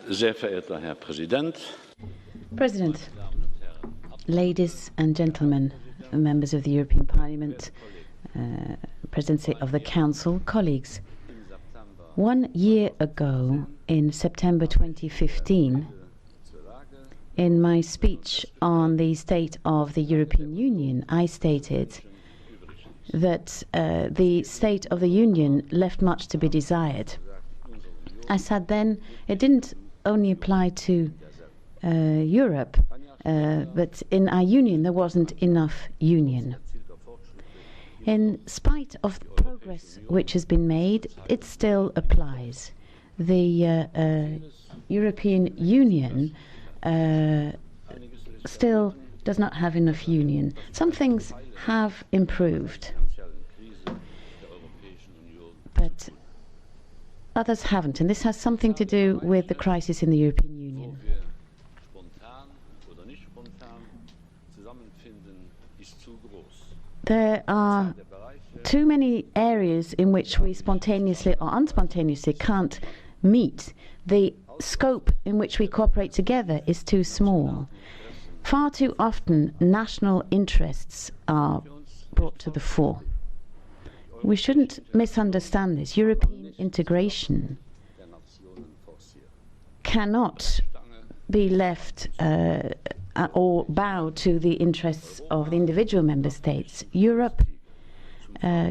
Sehr verehrter Herr Präsident. President, ladies and gentlemen, members of the European Parliament, Presidency of the Council, colleagues. 1 year ago, in September 2015, in my speech on the state of the European Union, I stated that the state of the Union left much to be desired. I said then it didn't only apply to Europe, but in our union there wasn't enough union. In spite of the progress which has been made, it still applies. The European Union still does not have enough union. Some things have improved, but others haven't, and this has something to do with the crisis in the European Union. There are too many areas in which we spontaneously or unspontaneously can't meet. The scope in which we cooperate together is too small. Far too often, national interests are brought to the fore. We shouldn't misunderstand this. European integration cannot be left or bow to the interests of the individual member states. Europe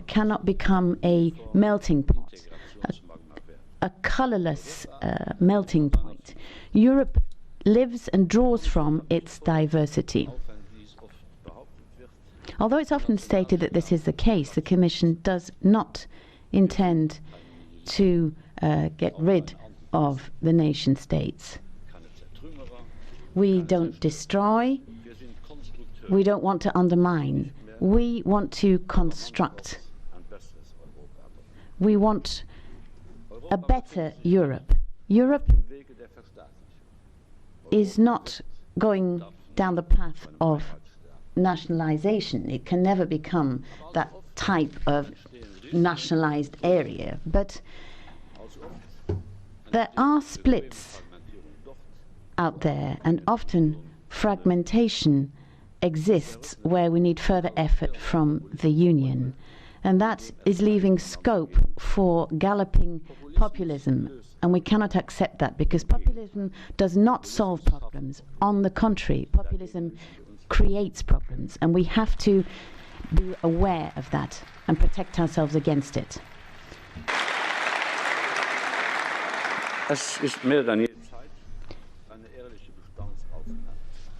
cannot become a melting pot, a colorless melting point. Europe lives and draws from its diversity. Although it's often stated that this is the case, the Commission does not intend to get rid of the nation states. We don't destroy, we don't want to undermine, we want to construct. We want a better Europe. Europe is not going down the path of nationalization. It can never become that type of nationalized area. But there are splits out there, and often fragmentation exists where we need further effort from the Union. And that is leaving scope for galloping populism. And we cannot accept that, because populism does not solve problems. On the contrary, populism creates problems, and we have to be aware of that and protect ourselves against it.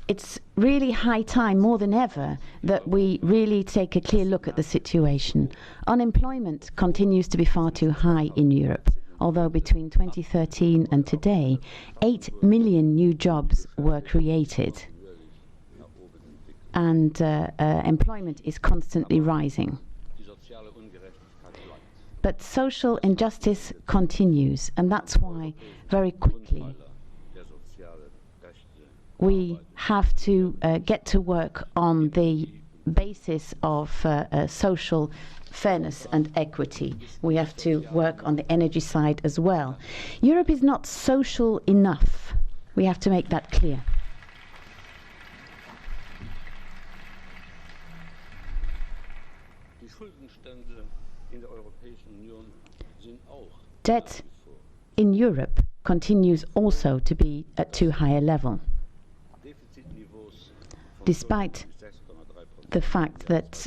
It's really high time, more than ever, that we really take a clear look at the situation. Unemployment continues to be far too high in Europe, although between 2013 and today, 8 million new jobs were created. And employment is constantly rising. But social injustice continues, and that's why, very quickly, we have to get to work on the basis of social fairness and equity. We have to work on the energy side as well. Europe is not social enough. We have to make that clear. Debt in Europe continues also to be at too high a level, despite the fact that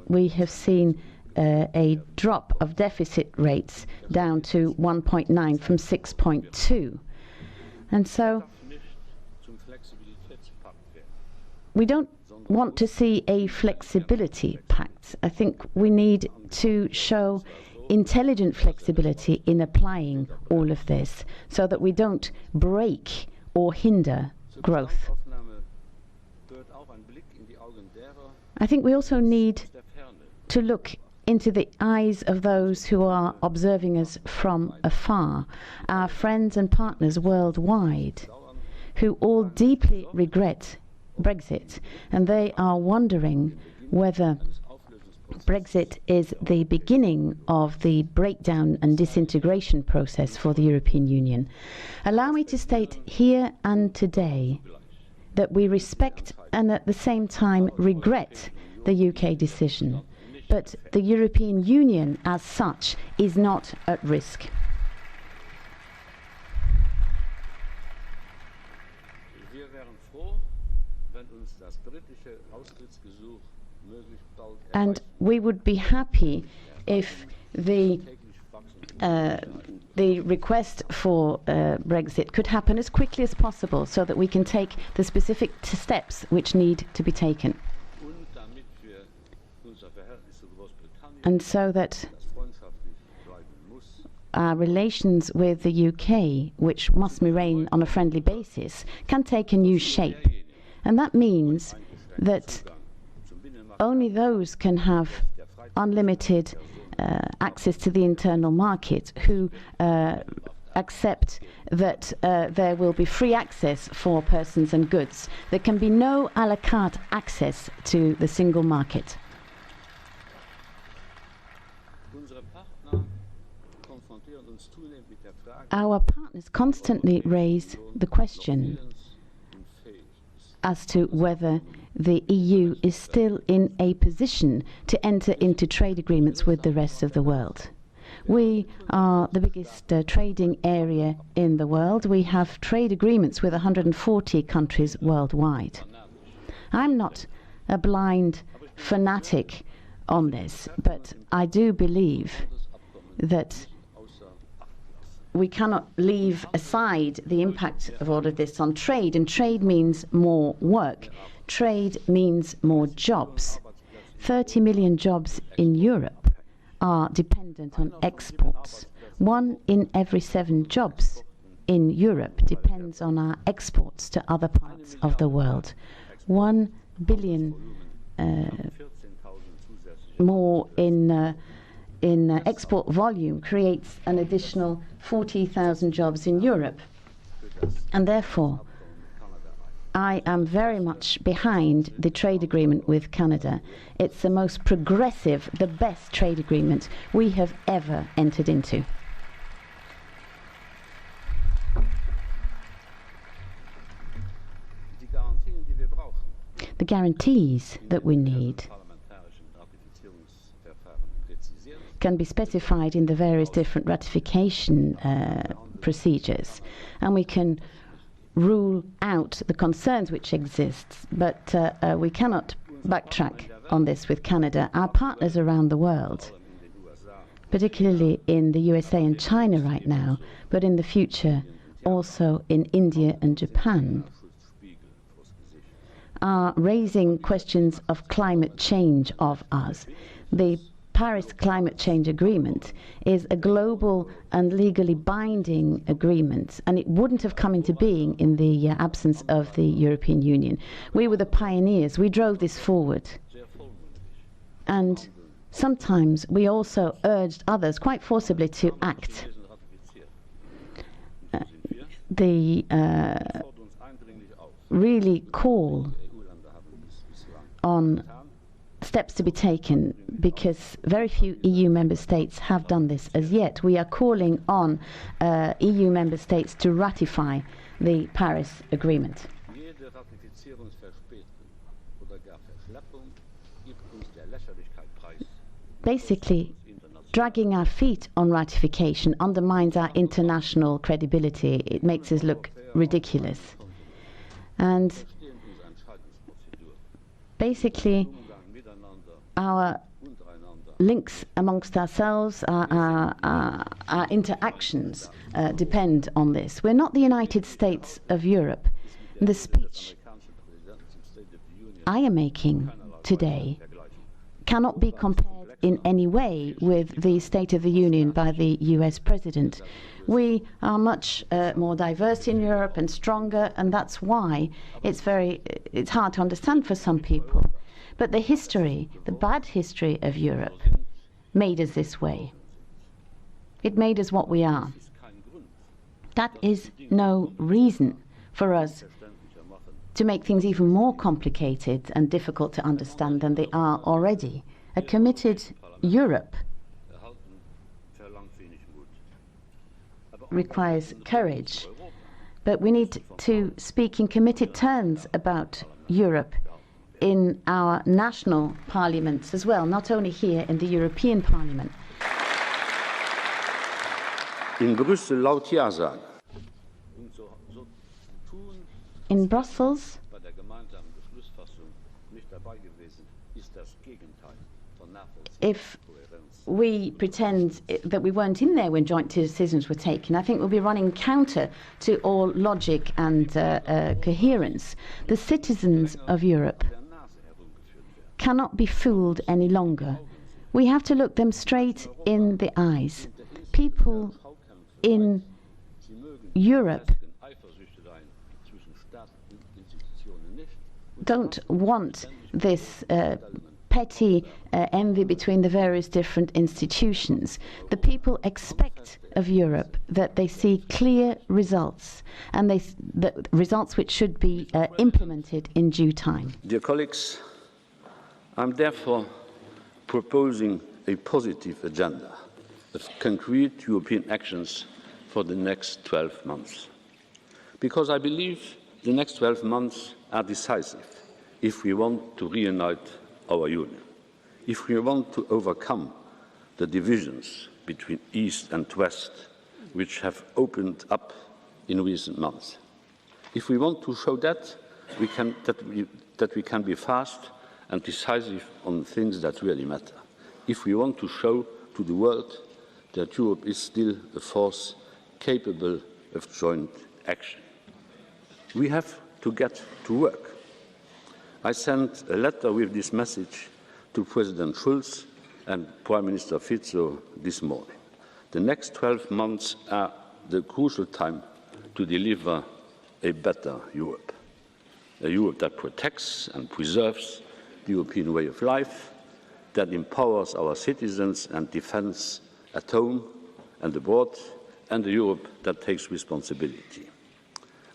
we have seen a drop of deficit rates down to 1.9 from 6.2. And so we don't want to see a flexibility pact. I think we need to show intelligent flexibility in applying all of this so that we don't break or hinder growth. I think we also need to look into the eyes of those who are observing us from afar, our friends and partners worldwide, who all deeply regret Brexit, and they are wondering whether Brexit is the beginning of the breakdown and disintegration process for the European Union. Allow me to state here and today that we respect and at the same time regret the UK decision. But the European Union as such is not at risk. And we would be happy if the request for Brexit could happen as quickly as possible so that we can take the specific steps which need to be taken. And so that our relations with the UK, which must remain on a friendly basis, can take a new shape. And that means that only those can have unlimited access to the internal market who accept that there will be free access for persons and goods. There can be no à la carte access to the single market. Our partners constantly raise the question as to whether the EU is still in a position to enter into trade agreements with the rest of the world. We are the biggest trading area in the world. We have trade agreements with 140 countries worldwide. I'm not a blind fanatic on this, but I do believe that we cannot leave aside the impact of all of this on trade, and trade means more work. Trade means more jobs. 30 million jobs in Europe are dependent on exports. 1 in every 7 jobs in Europe depends on our exports to other parts of the world. 1 billion more in export volume creates an additional 40,000 jobs in Europe. And therefore, I am very much behind the trade agreement with Canada. It's the most progressive, the best trade agreement we have ever entered into. The guarantees that we need can be specified in the various different ratification procedures, and we can rule out the concerns which exist, but we cannot backtrack on this with Canada. Our partners around the world, particularly in the USA and China right now, but in the future also in India and Japan, are raising questions of climate change of us. The Paris Climate Change Agreement is a global and legally binding agreement, and it wouldn't have come into being in the absence of the European Union. We were the pioneers. We drove this forward. And sometimes we also urged others quite forcibly to act. They really call on steps to be taken, because very few EU member states have done this as yet. We are calling on EU member states to ratify the Paris Agreement. Basically, dragging our feet on ratification undermines our international credibility. It makes us look ridiculous. And basically, our links amongst ourselves, our interactions depend on this. We're not the United States of Europe. The speech I am making today cannot be compared in any way with the State of the Union by the US President. We are much more diverse in Europe and stronger, and that's why it's hard to understand for some people. But the history, the bad history of Europe, made us this way. It made us what we are. That is no reason for us to make things even more complicated and difficult to understand than they are already. A committed Europe requires courage, but we need to speak in committed terms about Europe in our national parliaments as well, not only here in the European Parliament. In Brüssel laut Ja sagen. In Brussels, if we pretend that we weren't in there when joint decisions were taken, I think we'll be running counter to all logic and coherence. The citizens of Europe cannot be fooled any longer. We have to look them straight in the eyes. People in Europe don't want this petty envy between the various different institutions. The people expect of Europe that they see clear results, and the results which should be implemented in due time. Dear colleagues, I'm therefore proposing a positive agenda of concrete European actions for the next 12 months. Because I believe the next 12 months are decisive if we want to reunite our Union, if we want to overcome the divisions between East and West which have opened up in recent months, if we want to show that we can be fast and decisive on things that really matter, if we want to show to the world that Europe is still a force capable of joint action. We have to get to work. I sent a letter with this message to President Schulz and Prime Minister Fico this morning. The next 12 months are the crucial time to deliver a better Europe, a Europe that protects and preserves the European way of life, that empowers our citizens and defends at home and abroad, and a Europe that takes responsibility.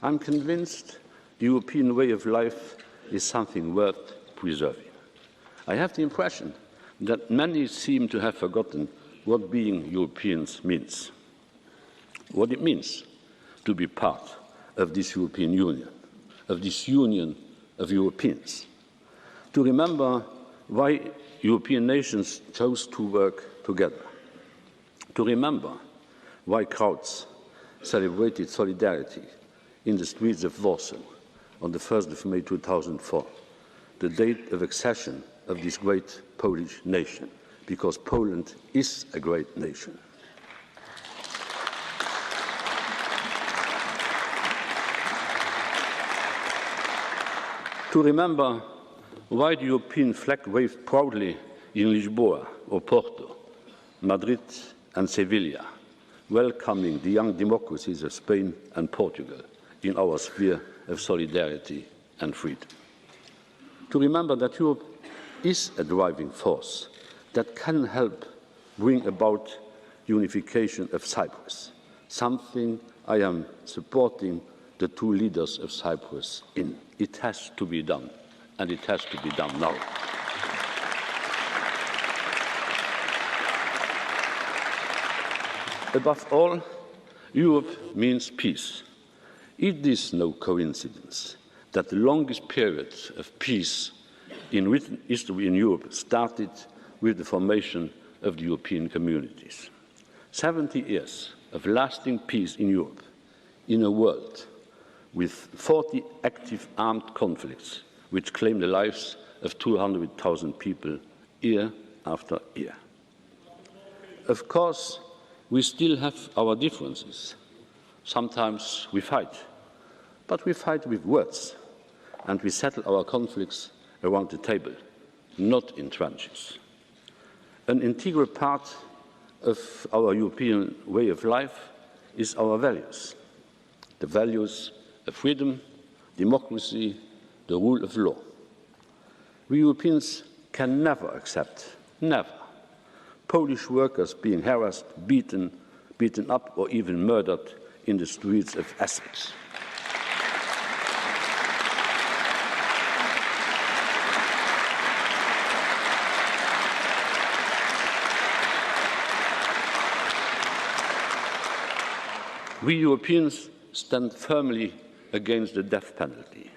I'm convinced the European way of life is something worth preserving. I have the impression that many seem to have forgotten what being Europeans means, what it means to be part of this European Union, of this union of Europeans, to remember why European nations chose to work together, to remember why crowds celebrated solidarity in the streets of Warsaw on the 1st of May 2004, the date of accession of this great Polish nation, because Poland is a great nation. To remember why the European flag waved proudly in Lisboa or Porto, Madrid and Sevilla, welcoming the young democracies of Spain and Portugal in our sphere of solidarity and freedom. To remember that Europe is a driving force that can help bring about unification of Cyprus, something I am supporting the two leaders of Cyprus in. It has to be done, and it has to be done now. Above all, Europe means peace. It is no coincidence that the longest period of peace in written history in Europe started with the formation of the European communities. 70 years of lasting peace in Europe, in a world with 40 active armed conflicts which claim the lives of 200,000 people year after year. Of course, we still have our differences. Sometimes we fight, but we fight with words, and we settle our conflicts around the table, not in trenches. An integral part of our European way of life is our values, the values of freedom, democracy, the rule of law. We Europeans can never accept, never, Polish workers being harassed, beaten up, or even murdered in the streets of Essex. We Europeans stand firmly against the death penalty.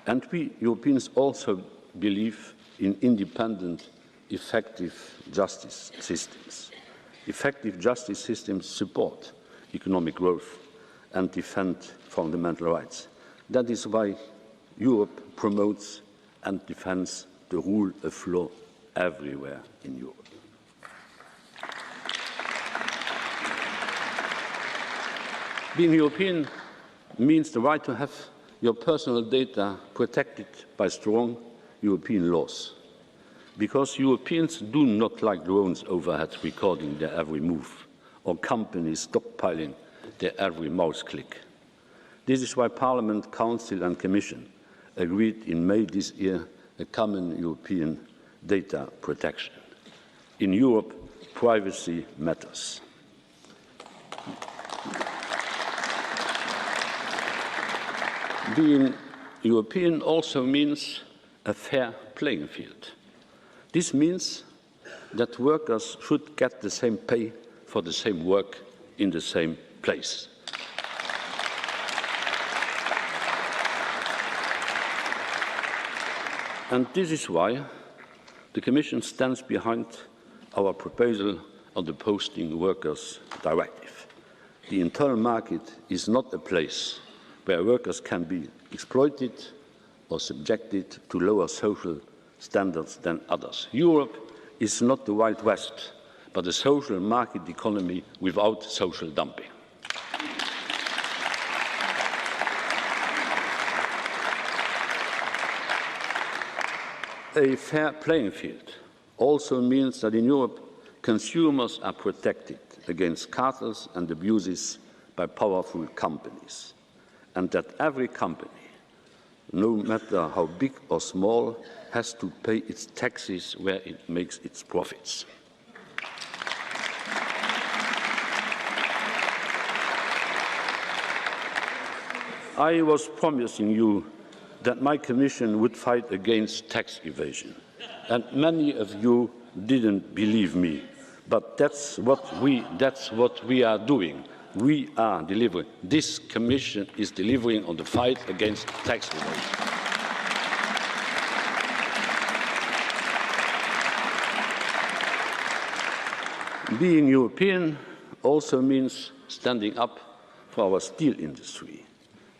And we Europeans also believe in independent, effective justice systems. Effective justice systems support economic growth and defend fundamental rights. That is why Europe promotes and defends the rule of law everywhere in Europe. Being European means the right to have your personal data protected by strong European laws, because Europeans do not like drones overhead recording their every move, or companies stockpiling their every mouse click. This is why Parliament, Council and Commission agreed in May this year a common European data protection. In Europe, privacy matters. Being European also means a fair playing field. This means that workers should get the same pay for the same work in the same place. And this is why the Commission stands behind our proposal on the Posting Workers Directive. The internal market is not a place where workers can be exploited or subjected to lower social standards than others. Europe is not the Wild West, but a social market economy without social dumping. A fair playing field also means that in Europe, consumers are protected against cartels and abuses by powerful companies, and that every company, no matter how big or small, has to pay its taxes where it makes its profits. I was promising you that my Commission would fight against tax evasion, and many of you didn't believe me, but that's what we are doing. We are delivering. This Commission is delivering on the fight against tax evasion. Being European also means standing up for our steel industry.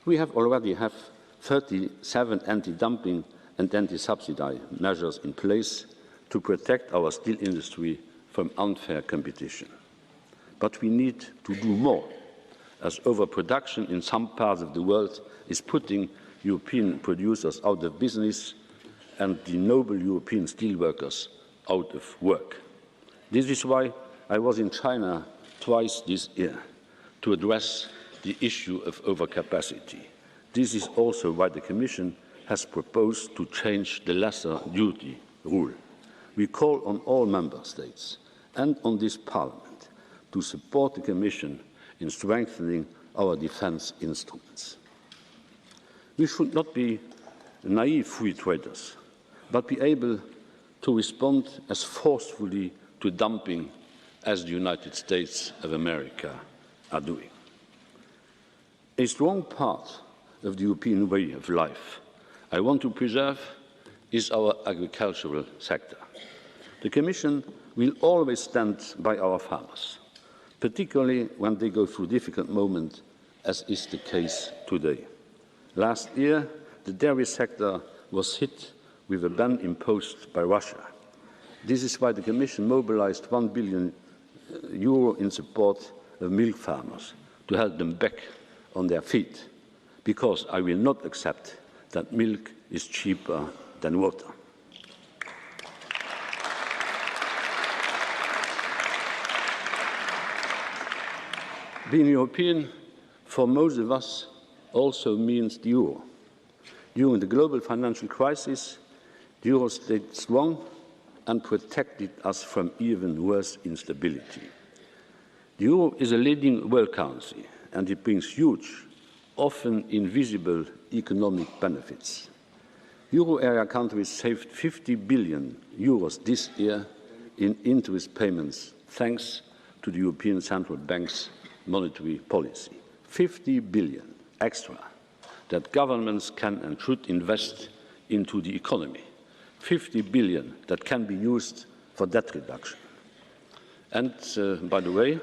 We already have 37 anti-dumping and anti-subsidy measures in place to protect our steel industry from unfair competition. But we need to do more, as overproduction in some parts of the world is putting European producers out of business and the noble European steelworkers out of work. This is why I was in China twice this year to address the issue of overcapacity. This is also why the Commission has proposed to change the lesser duty rule. We call on all Member States and on this Parliament to support the Commission in strengthening our defence instruments. We should not be naive free traders, but be able to respond as forcefully to dumping as the United States of America are doing. A strong part of the European way of life I want to preserve is our agricultural sector. The Commission will always stand by our farmers, particularly when they go through difficult moments, as is the case today. Last year, the dairy sector was hit with a ban imposed by Russia. This is why the Commission mobilized €1 billion in support of milk farmers to help them back on their feet, because I will not accept that milk is cheaper than water. Being European, for most of us, also means the euro. During the global financial crisis, the euro stayed strong and protected us from even worse instability. The euro is a leading world currency, and it brings huge, often invisible economic benefits. Euro area countries saved €50 billion this year in interest payments, thanks to the European Central Bank's monetary policy. 50 billion extra that governments can and should invest into the economy, 50 billion that can be used for debt reduction. And, by the way,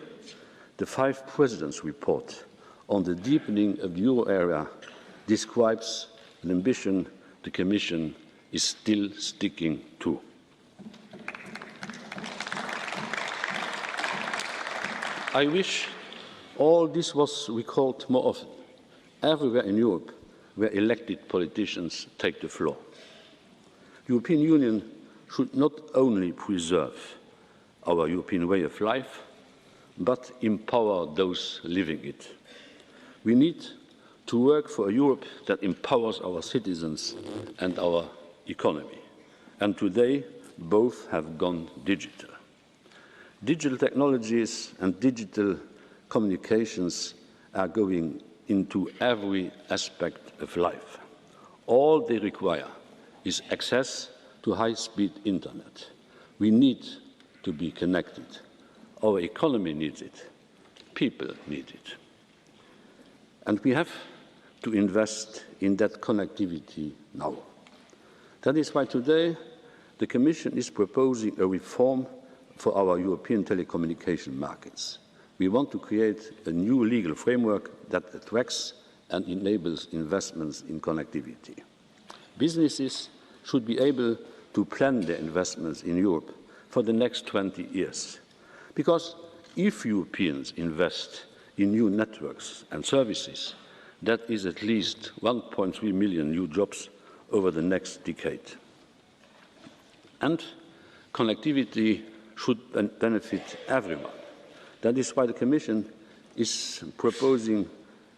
the 5 Presidents' report on the deepening of the euro area describes an ambition the Commission is still sticking to. I wish all this was recalled more often, everywhere in Europe where elected politicians take the floor. The European Union should not only preserve our European way of life, but empower those living it. We need to work for a Europe that empowers our citizens and our economy. And today, both have gone digital. Digital technologies and digital communications are going into every aspect of life. All they require is access to high-speed internet. We need to be connected. Our economy needs it. People need it. And we have to invest in that connectivity now. That is why today the Commission is proposing a reform for our European telecommunication markets. We want to create a new legal framework that attracts and enables investments in connectivity. Businesses should be able to plan their investments in Europe for the next 20 years. Because if Europeans invest in new networks and services, that is at least 1.3 million new jobs over the next decade. And connectivity should benefit everyone. That is why the Commission is proposing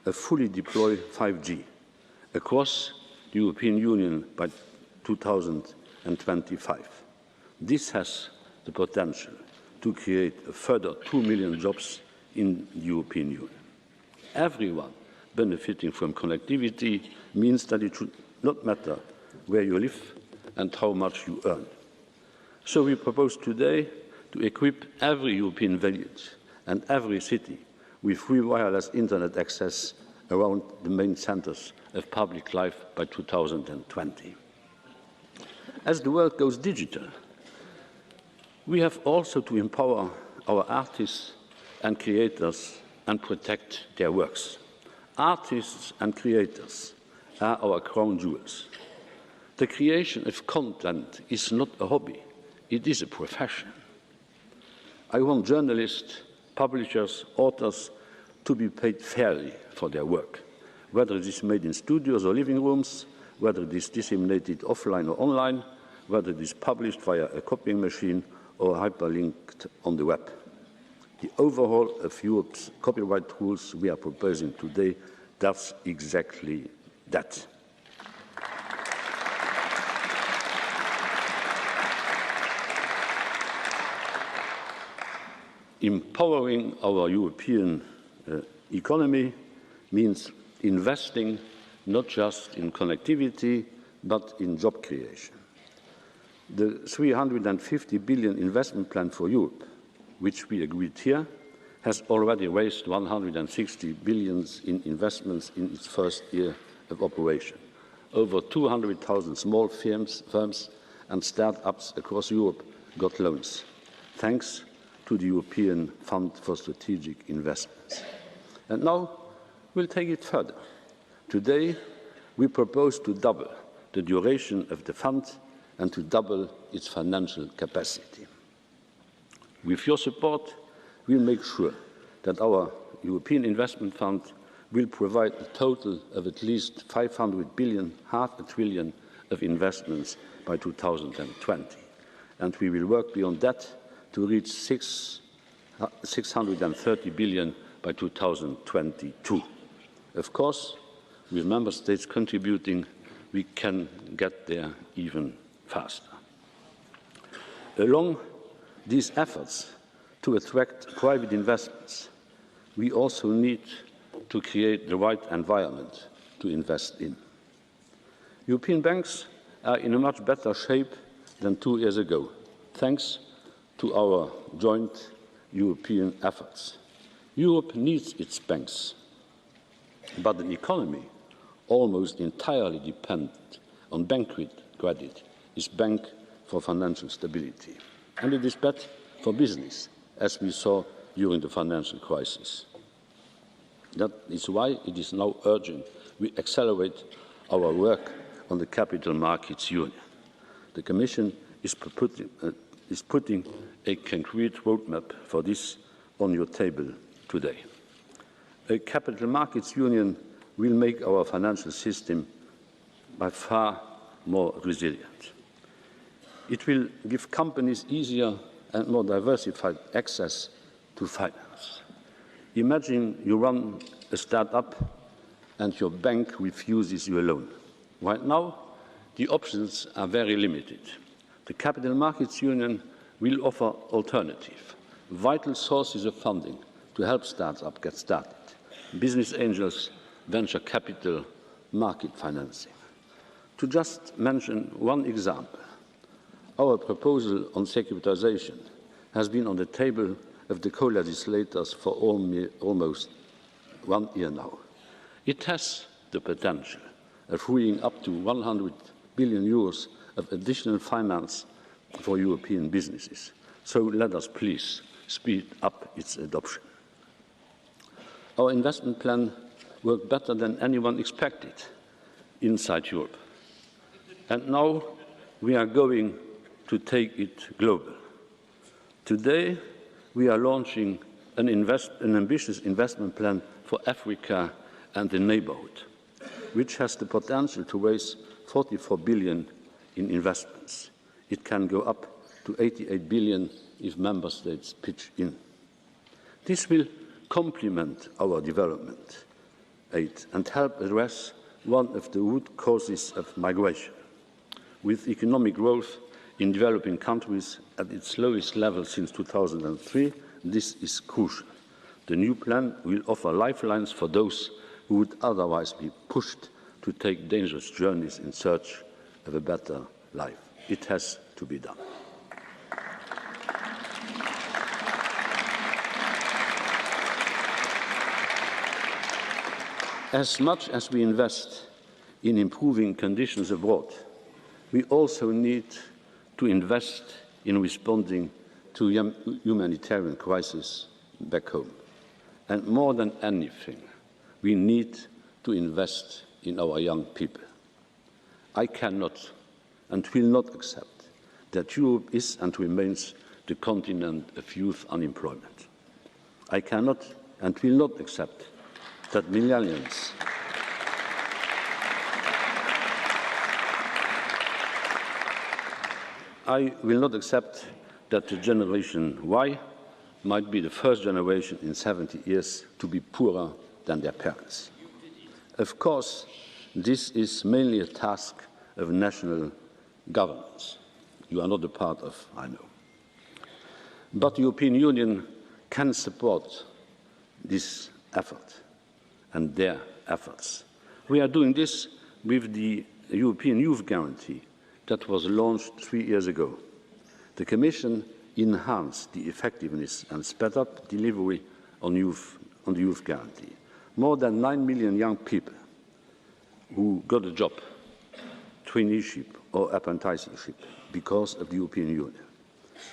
a fully deployed 5G across the European Union by 2025. This has the potential to create a further 2 million jobs in the European Union. Everyone benefiting from connectivity means that it should not matter where you live and how much you earn. So we propose today to equip every European village and every city with free wireless internet access around the main centres of public life by 2020. As the world goes digital, we have also to empower our artists and creators and protect their works. Artists and creators are our crown jewels. The creation of content is not a hobby, it is a profession. I want journalists, publishers, authors to be paid fairly for their work, whether it is made in studios or living rooms, whether it is disseminated offline or online, whether it is published via a copying machine or hyperlinked on the web. The overhaul of Europe's copyright rules we are proposing today does exactly that. Empowering our European economy means investing not just in connectivity, but in job creation. The 350 billion investment plan for Europe, which we agreed here, has already raised 160 billion in investments in its first year of operation. Over 200,000 small firms and start-ups across Europe got loans, thanks to the European Fund for Strategic Investments. And now we'll take it further. Today, we propose to double the duration of the fund and to double its financial capacity. With your support, we'll make sure that our European Investment Fund will provide a total of at least 500 billion, half a trillion of investments by 2020. And we will work beyond that to reach 630 billion by 2022. Of course, with member states contributing, we can get there even faster. Along these efforts to attract private investments, we also need to create the right environment to invest in. European banks are in a much better shape than 2 years ago, thanks to our joint European efforts. Europe needs its banks. But an economy almost entirely dependent on bank credit is bank for financial stability. And it is bad for business, as we saw during the financial crisis. That is why it is now urgent we accelerate our work on the Capital Markets Union. The Commission is putting a concrete roadmap for this on your table today. A Capital Markets Union will make our financial system by far more resilient. It will give companies easier and more diversified access to finance. Imagine you run a startup and your bank refuses you a loan. Right now, the options are very limited. The Capital Markets Union will offer alternatives, vital sources of funding to help startups get started, business angels, venture capital, market financing. To just mention one example, our proposal on securitization has been on the table of the co-legislators for almost 1 year now. It has the potential of freeing up to 100 billion euros of additional finance for European businesses. So let us please speed up its adoption. Our investment plan worked better than anyone expected inside Europe. And now we are going to take it global. Today, we are launching an ambitious investment plan for Africa and the neighborhood, which has the potential to raise 44 billion in investments. It can go up to 88 billion if member states pitch in. This will complement our development aid and help address one of the root causes of migration. With economic growth in developing countries at its lowest level since 2003, this is crucial. The new plan will offer lifelines for those who would otherwise be pushed to take dangerous journeys in search of a better life. It has to be done. As much as we invest in improving conditions abroad, we also need to invest in responding to humanitarian crisis back home. And more than anything, we need to invest in our young people. I cannot and will not accept that Europe is and remains the continent of youth unemployment. I cannot and will not accept that millennials I will not accept that the Generation Y might be the first generation in 70 years to be poorer than their parents. Of course, this is mainly a task of national governments. You are not a part of, I know. But the European Union can support this effort and their efforts. We are doing this with the European Youth Guarantee that was launched 3 years ago. The Commission enhanced the effectiveness and sped up delivery on the Youth Guarantee. More than 9 million young people who got a job, traineeship or apprenticeship because of the European Union.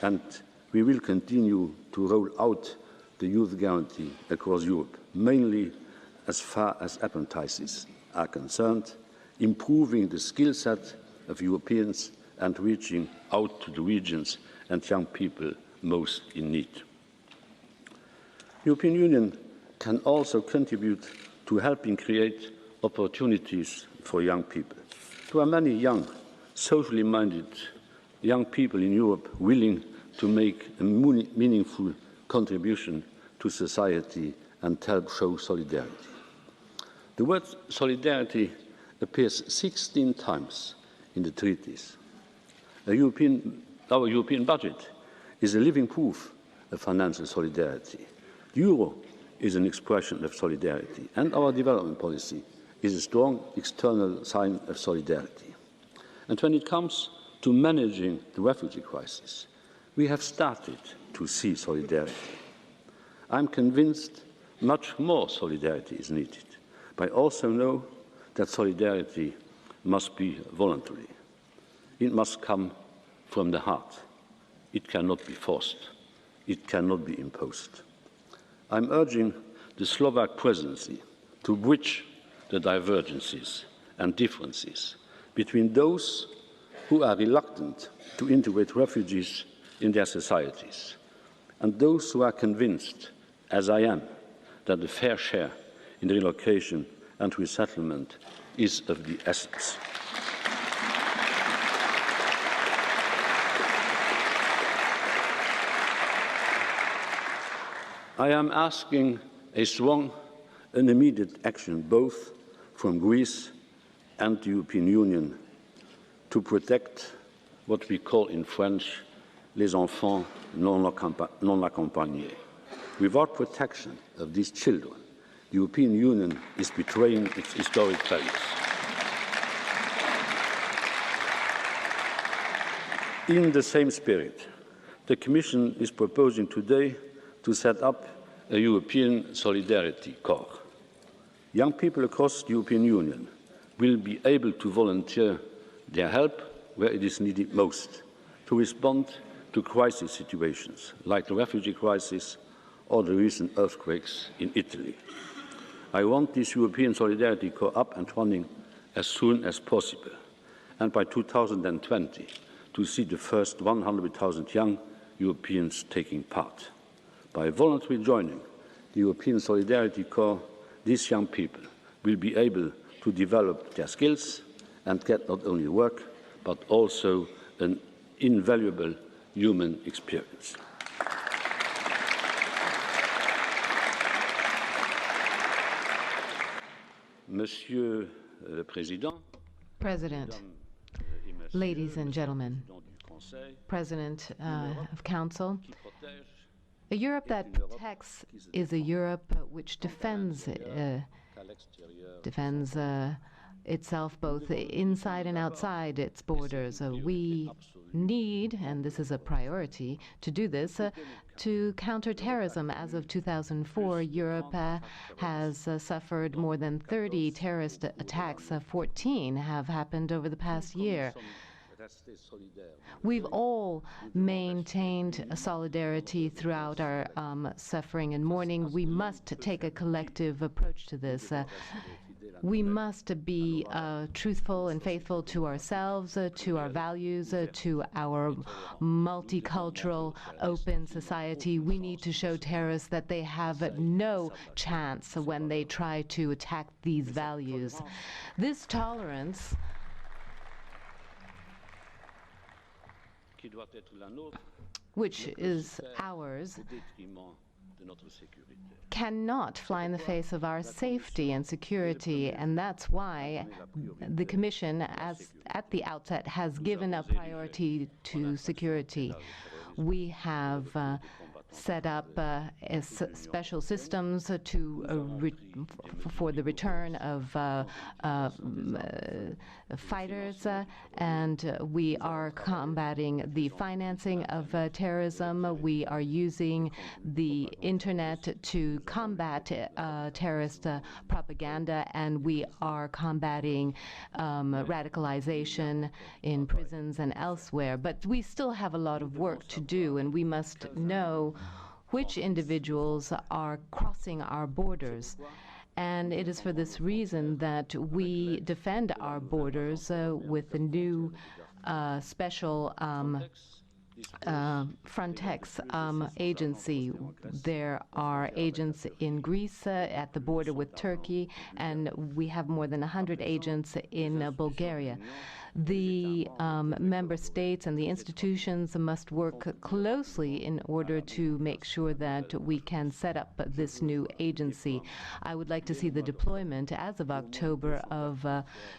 And we will continue to roll out the Youth Guarantee across Europe, mainly as far as apprentices are concerned, improving the skill set of Europeans and reaching out to the regions and young people most in need. The European Union can also contribute to helping create opportunities for young people. There are many young, socially minded young people in Europe willing to make a meaningful contribution to society and help show solidarity. The word solidarity appears 16 times in the treaties. Our European budget is a living proof of financial solidarity. The euro is an expression of solidarity, and our development policy is a strong external sign of solidarity. And when it comes to managing the refugee crisis, we have started to see solidarity. I'm convinced much more solidarity is needed, But I also know that solidarity must be voluntary. It must come from the heart. It cannot be forced. It cannot be imposed. I'm urging the Slovak presidency to bridge the divergences and differences between those who are reluctant to integrate refugees in their societies and those who are convinced, as I am, that a fair share in relocation and resettlement is of the essence. I am asking a strong and immediate action both from Greece and the European Union to protect what we call in French les enfants non accompagnés. Without protection of these children, the European Union is betraying its historic values. In the same spirit, the Commission is proposing today to set up a European Solidarity Corps. Young people across the European Union will be able to volunteer their help where it is needed most to respond to crisis situations like the refugee crisis or the recent earthquakes in Italy. I want this European Solidarity Corps up and running as soon as possible, and by 2020 to see the first 100,000 young Europeans taking part. By voluntarily joining the European Solidarity Corps, these young people will be able to develop their skills and get not only work, but also an invaluable human experience. Monsieur le Président, President, ladies and gentlemen, President of Council, a Europe that protects is a Europe which defends itself both inside and outside its borders. We need, and this is a priority, to do this to counter terrorism. As of 2004, Europe has suffered more than 30 terrorist attacks. 14 have happened over the past year. We've all maintained solidarity throughout our suffering and mourning. We must take a collective approach to this. We must be truthful and faithful to ourselves, to our values, to our multicultural, open society. We need to show terrorists that they have no chance when they try to attack these values. This tolerance which is ours cannot fly in the face of our safety and security, and that's why the Commission, as at the outset, has given a priority to security. We have set up special systems for the return of fighters, and we are combating the financing of terrorism. We are using the internet to combat terrorist propaganda, and we are combating radicalization in prisons and elsewhere. But we still have a lot of work to do, and we must know which individuals are crossing our borders. And it is for this reason that we defend our borders with the new special Frontex agency. There are agents in Greece at the border with Turkey, and we have more than 100 agents in Bulgaria. The member states and the institutions must work closely in order to make sure that we can set up this new agency. I would like to see the deployment, as of October, of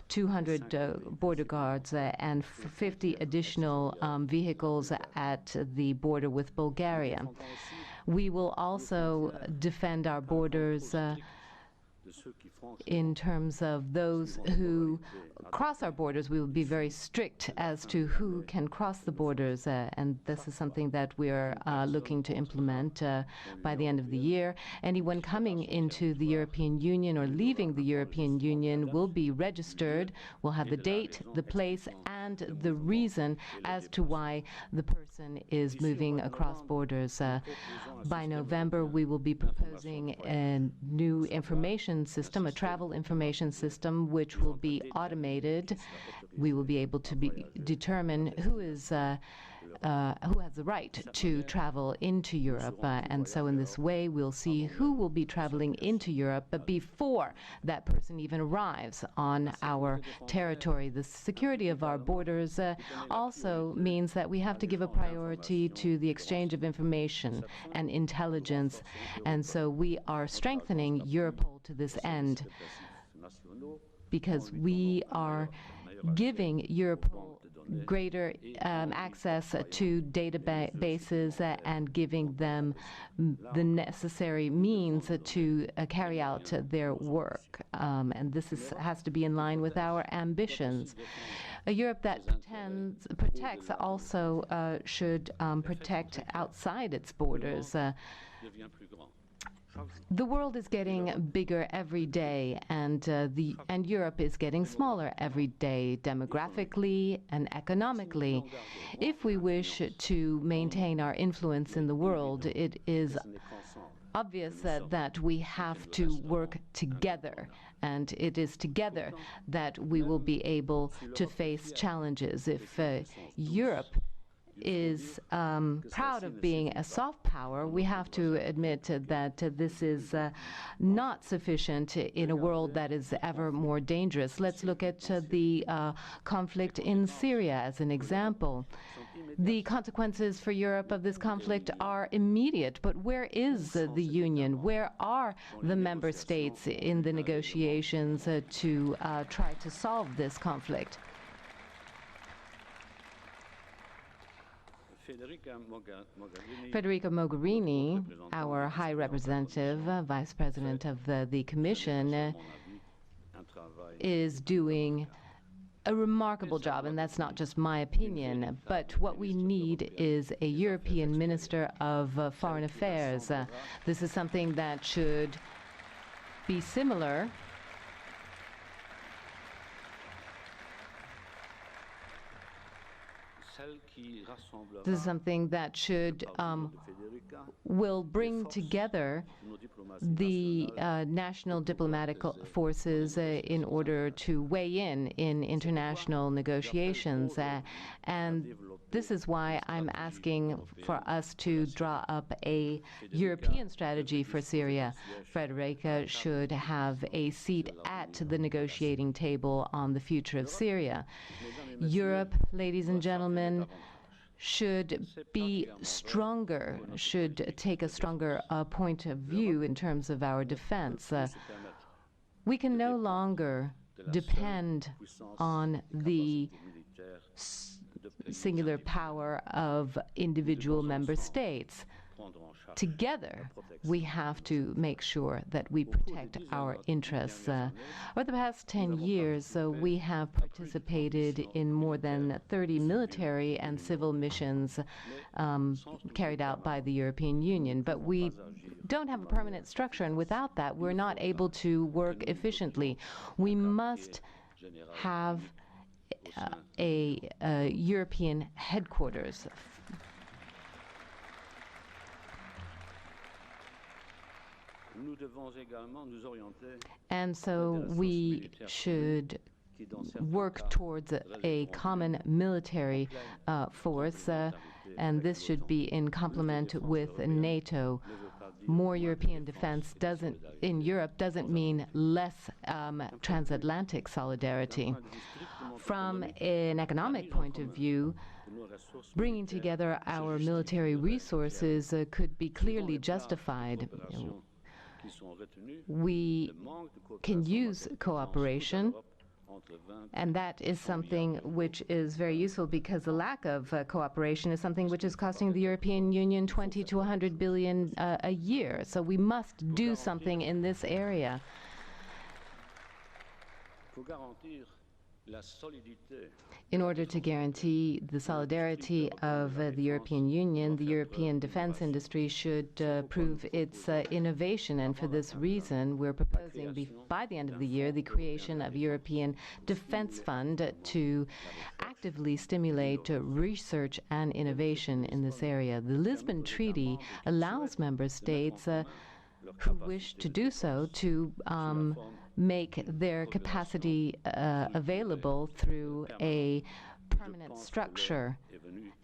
200 border guards and 50 additional vehicles at the border with Bulgaria. We will also defend our borders in terms of those who cross our borders. We will be very strict as to who can cross the borders, and this is something that we are looking to implement by the end of the year. Anyone coming into the European Union or leaving the European Union will be registered, will have the date, the place, and the reason as to why the person is moving across borders. By November, we will be proposing a new information system, a travel information system, which will be automated. We will be able to determine who has the right to travel into Europe. And so in this way, we'll see who will be traveling into Europe before that person even arrives on our territory. The security of our borders also means that we have to give a priority to the exchange of information and intelligence. And so we are strengthening Europol to this end, because we are giving Europol greater access to databases and giving them the necessary means to carry out their work. And this has to be in line with our ambitions. A Europe that protects also should protect outside its borders. The world is getting bigger every day, and Europe is getting smaller every day, demographically and economically. If we wish to maintain our influence in the world, it is obvious that we have to work together, and it is together that we will be able to face challenges. If Europe is proud of being a soft power, we have to admit that this is not sufficient in a world that is ever more dangerous. Let's look at the conflict in Syria as an example. The consequences for Europe of this conflict are immediate, but where is the Union? Where are the member states in the negotiations to try to solve this conflict? Federica Mogherini, our High Representative, Vice President of the Commission, is doing a remarkable job, and that's not just my opinion. But what we need is a European Minister of Foreign Affairs. This is something that should be similar This is something that will bring together the national diplomatic forces in order to weigh in international negotiations. And this is why I'm asking for us to draw up a European strategy for Syria. Federica should have a seat at the negotiating table on the future of Syria. Europe, ladies and gentlemen, should be stronger, should take a stronger point of view in terms of our defense. We can no longer depend on the singular power of individual member states. Together, we have to make sure that we protect our interests. Over the past 10 years, we have participated in more than 30 military and civil missions carried out by the European Union. But we don't have a permanent structure, and without that, we're not able to work efficiently. We must have a European headquarters. And so we should work towards a common military force, and this should be in complement with NATO. More European defense in Europe doesn't mean less transatlantic solidarity. From an economic point of view, bringing together our military resources could be clearly justified. We can use cooperation, and that is something which is very useful, because the lack of cooperation is something which is costing the European Union 20 to 100 billion a year. So we must do something in this area. In order to guarantee the solidarity of the European Union, the European defense industry should prove its innovation. And for this reason, we're proposing by the end of the year the creation of a European Defense Fund to actively stimulate research and innovation in this area. The Lisbon Treaty allows member states who wish to do so to make their capacity available through a permanent structure.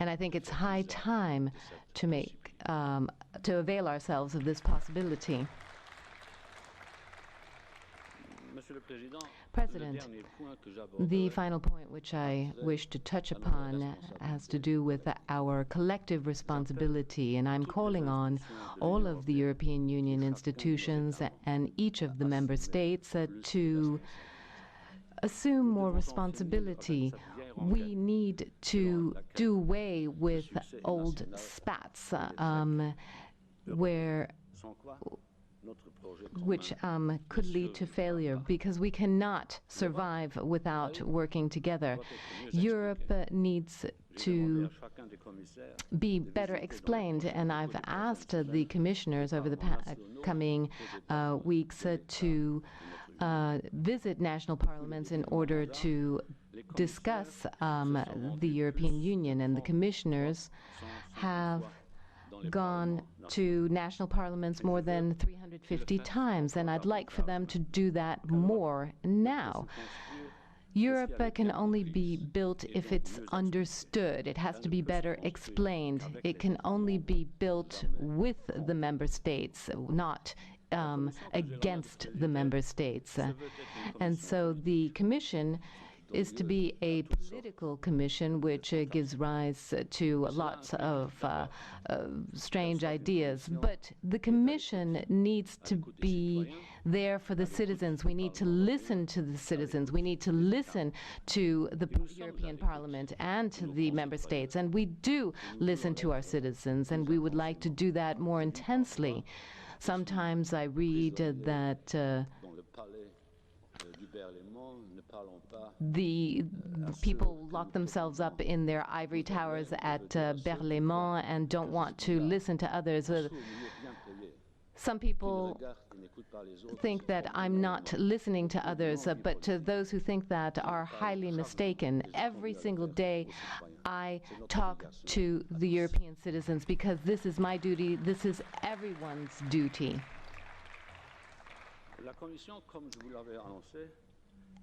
And I think it's high time to make to avail ourselves of this possibility. President, the final point which I wish to touch upon has to do with our collective responsibility, and I'm calling on all of the European Union institutions and each of the member states to assume more responsibility. We need to do away with old spats which could lead to failure, because we cannot survive without working together. Europe needs to be better explained, and I've asked the commissioners over the coming weeks to visit national parliaments in order to discuss the European Union, and the commissioners have gone to national parliaments more than 350 times, and I'd like for them to do that more now. Europe can only be built if it's understood. It has to be better explained. It can only be built with the member states, not against the member states. And so the Commission is to be a political commission which gives rise to lots of strange ideas. But the Commission needs to be there for the citizens. We need to listen to the citizens. We need to listen to the European Parliament and to the member states. And we do listen to our citizens, and we would like to do that more intensely. Sometimes I read that the people lock themselves up in their ivory towers at Berlaymont and don't want to listen to others. Some people think that I'm not listening to others, but to those who think that are highly mistaken. Every single day I talk to the European citizens because this is my duty, this is everyone's duty.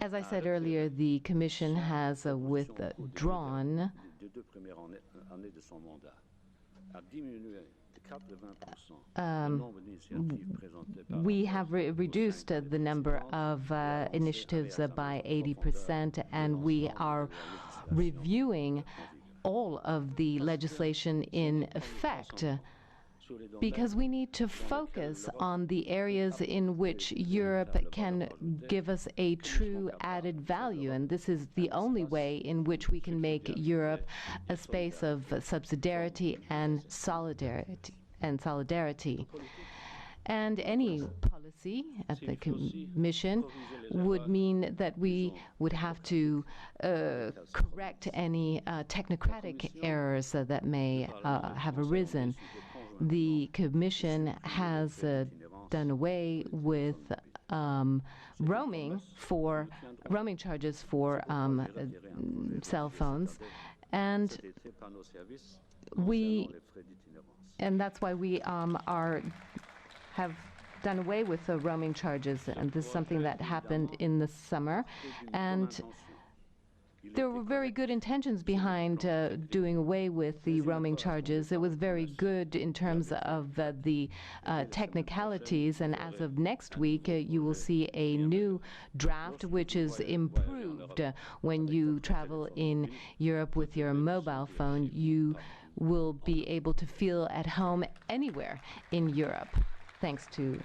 As I said earlier, the Commission has withdrawn we have reduced the number of initiatives by 80%, and we are reviewing all of the legislation in effect, because we need to focus on the areas in which Europe can give us a true added value, and this is the only way in which we can make Europe a space of subsidiarity and solidarity. And any policy at the Commission would mean that we would have to correct any technocratic errors that may have arisen. The Commission has done away with roaming charges for cell phones, and that's why we have done away with the roaming charges, and this is something that happened in the summer. And there were very good intentions behind doing away with the roaming charges. It was very good in terms of the technicalities, and as of next week you will see a new draft which is improved. When you travel in Europe with your mobile phone, you will be able to feel at home anywhere in Europe, thanks to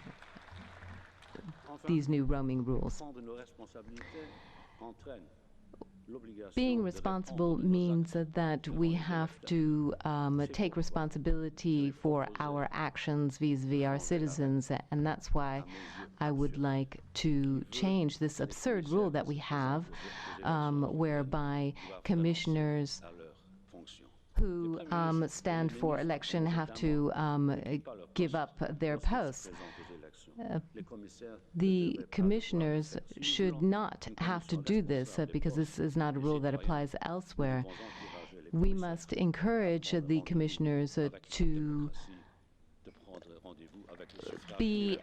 these new roaming rules. Being responsible means that we have to take responsibility for our actions vis-à-vis our citizens, and that's why I would like to change this absurd rule that we have, whereby commissioners who stand for election have to give up their posts. The commissioners should not have to do this because this is not a rule that applies elsewhere. We must encourage the commissioners to be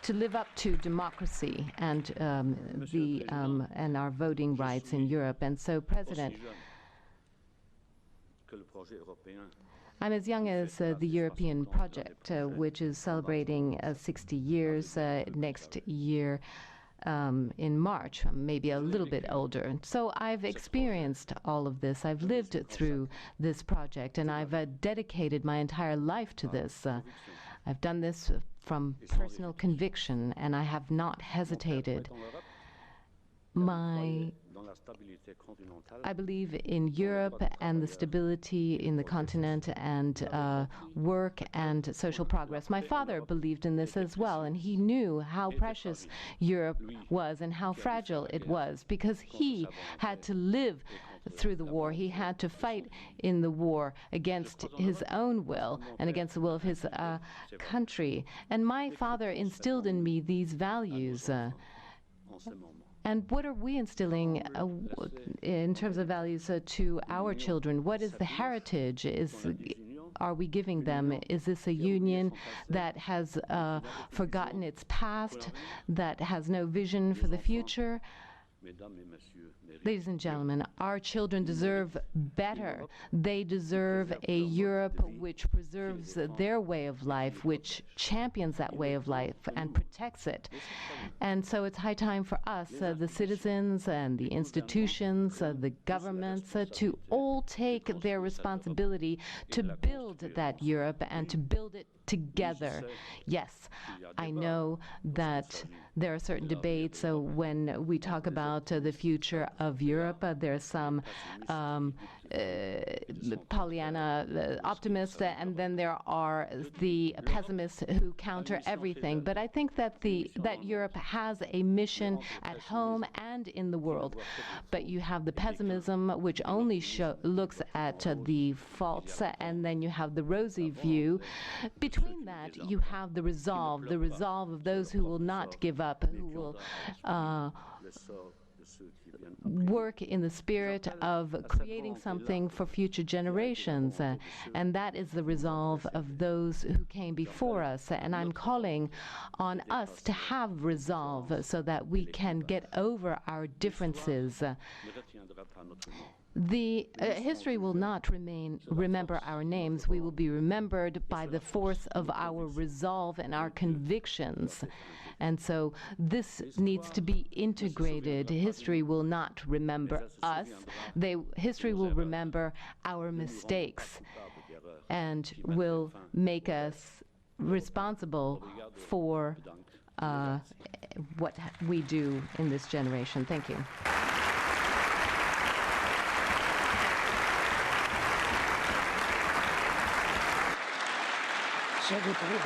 to live up to democracy and and our voting rights in Europe. And so, President, I'm as young as the European project, which is celebrating 60 years next year in March, maybe a little bit older. So I've experienced all of this. I've lived through this project, and I've dedicated my entire life to this. I've done this from personal conviction, and I have not hesitated. I believe in Europe and the stability in the continent and work and social progress. My father believed in this as well, and he knew how precious Europe was and how fragile it was, because he had to live through the war. He had to fight in the war against his own will and against the will of his country. And my father instilled in me these values. And what are we instilling in terms of values to our children? What is the heritage? Are we giving them? Is this a union that has forgotten its past, that has no vision for the future? Ladies and gentlemen, our children deserve better. They deserve a Europe which preserves their way of life, which champions that way of life and protects it. And so it's high time for us, the citizens and the institutions, the governments, to all take their responsibility to build that Europe and to build it together. Yes, I know that there are certain debates when we talk about the future of Europe. There are some Pollyanna optimists, and then there are the pessimists who counter everything. But I think that that Europe has a mission at home and in the world. But you have the pessimism, which only looks at the faults, and then you have the rosy view. Between that, you have the resolve of those who will not give up, who will work in the spirit of creating something for future generations. And that is the resolve of those who came before us. And I'm calling on us to have resolve so that we can get over our differences. History will not remember our names. We will be remembered by the force of our resolve and our convictions. And so this needs to be integrated. History will not remember us. History will remember our mistakes and will make us responsible for what we do in this generation. Thank you. Secretary of